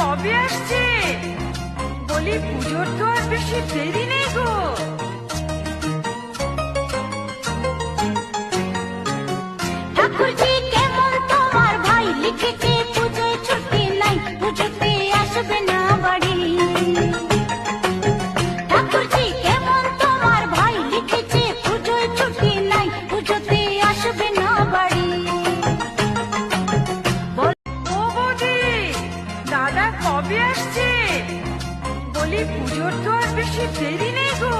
কবে আসছে? বলি পুজোর তো আর বেশি দেরি নেই গো। ঠাকুরজি কেমন তোমার ভাই লিখেছে পুজোয় ছুটি নাই, পুজোতে আসবে না বাড়ি। ঠাকুরজি কেমন তোমার ভাই লিখেছে পুজোয় ছুটি নাই, পুজোতে আসবে না বাড়ি। ও বৌদি, দাদা কবে আসছে? বলি পুজোর তো আর বেশি দেরি নেই গো।